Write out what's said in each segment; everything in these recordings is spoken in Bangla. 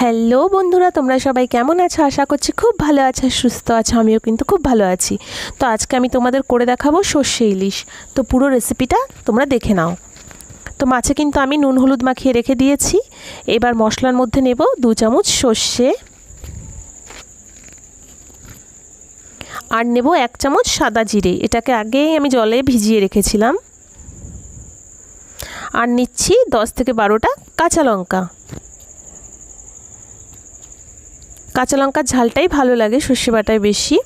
হ্যালো বন্ধুরা, তোমরা সবাই কেমন আছো? আশা করছি খুব ভালো আছো, সুস্থ আছো। আমিও কিন্তু খুব ভালো আছি। তো আজকে আমি তোমাদের করে দেখাবো সর্ষে ইলিশ। তো পুরো রেসিপিটা তোমরা দেখে নাও। তো মাছে কিন্তু আমি নুন হলুদ মাখিয়ে রেখে দিয়েছি। এবার মশলার মধ্যে নেব 2 চামচ সর্ষে, আর নেব 1 চামচ সাদা জিরে। এটাকে আগেই আমি জলে ভিজিয়ে রেখেছিলাম। আর নিচ্ছি 10 থেকে 12টা কাঁচা লঙ্কা। কাঁচা লঙ্কার ঝালটাই ভালো লাগে সর্ষে বাটায় বেশি।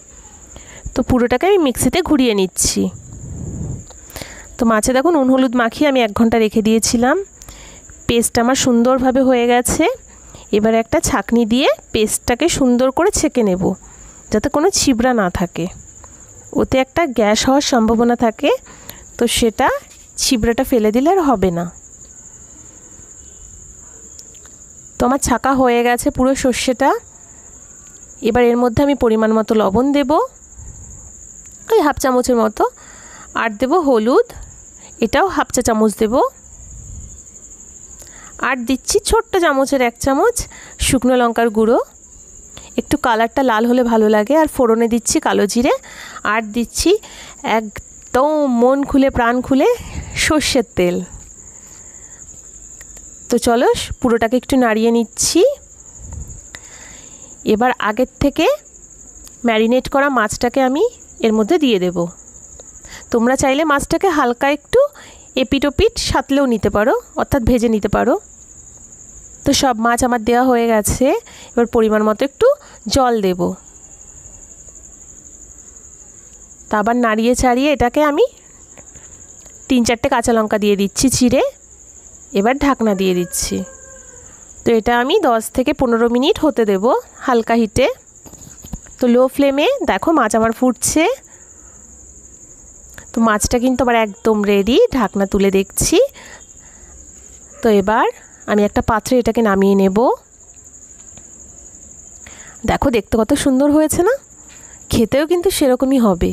তো পুরোটাকে আমি মিক্সিতে ঘুরিয়ে নিচ্ছি। তো মাছে দেখো নুন হলুদ মাখিয়ে আমি 1 ঘন্টা রেখে দিয়েছিলাম। পেস্ট আমার সুন্দরভাবে হয়ে গেছে। এবার একটা ছাঁকনি দিয়ে পেস্টটাকে সুন্দর করে ছেঁকে নেব, যাতে কোনো ছিবড়া না থাকে। ওতে একটা গ্যাস হওয়ার সম্ভাবনা থাকে, তো সেটা ছিবড়াটা ফেলে দিলে আর হবে না। তো আমার ছাঁকা হয়ে গেছে পুরো সর্ষেটা। এবার এর মধ্যে আমি পরিমাণ মতো লবণ দেব, ওই হাফ চামচের মতো। আর দেব হলুদ, এটাও হাফ চা চামচ দেব। আর দিচ্ছি ছোট্ট চামচের 1 চামচ শুকনো লঙ্কার গুঁড়ো। একটু কালারটা লাল হলে ভালো লাগে। আর ফোড়নে দিচ্ছি কালো জিরে। আর দিচ্ছি একদম মন খুলে প্রাণ খুলে সর্ষের তেল। তো চলো পুরোটাকে একটু নাড়িয়ে নিচ্ছি। এবার আগের থেকে ম্যারিনেট করা মাছটাকে আমি এর মধ্যে দিয়ে দেব। তোমরা চাইলে মাছটাকে হালকা একটু এপিট ওপিট সাঁতলেও নিতে পারো, অর্থাৎ ভেজে নিতে পারো। তো সব মাছ আমার দেওয়া হয়ে গেছে। এবার পরিমাণ মতো একটু জল দেব। তা আবার নাড়িয়ে চাড়িয়ে এটাকে আমি 3-4টে কাঁচা লঙ্কা দিয়ে দিচ্ছি চিড়ে। এবার ঢাকনা দিয়ে দিচ্ছি। তো এটা আমি 10 থেকে 15 মিনিট হতে দেব হালকা হিটে। তো লো ফ্লেমে দেখো মাছ আমার ফুটছে। তো মাছটা কিন্তু আবার একদম রেডি। ঢাকনা তুলে দেখছি। তো এবার আমি একটা পাত্রে এটাকে নামিয়ে নেব। দেখো দেখতে কত সুন্দর হয়েছে না? খেতেও কিন্তু সেরকমই হবে।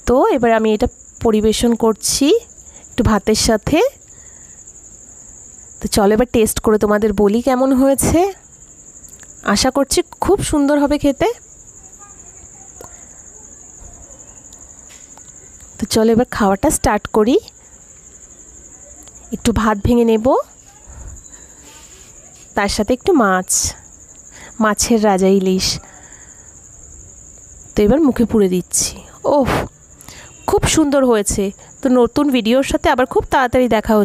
তো এবার আমি এটা পরিবেশন করছি একটু ভাতের সাথে। তো চলো এবার টেস্ট করে তোমাদের বলি কেমন হয়েছে। আশা করছি খুব সুন্দর হবে খেতে। তো চলো এবার খাওয়াটা স্টার্ট করি। একটু ভাত ভেঙে নেব, তার সাথে একটু মাছের রাজা ইলিশ। তো এবার মুখে পুরে দিচ্ছি। ওহ, খুব সুন্দর হয়েছে। তো নতুন ভিডিওর সাথে আবার খুব তাড়াতাড়ি দেখা হচ্ছে।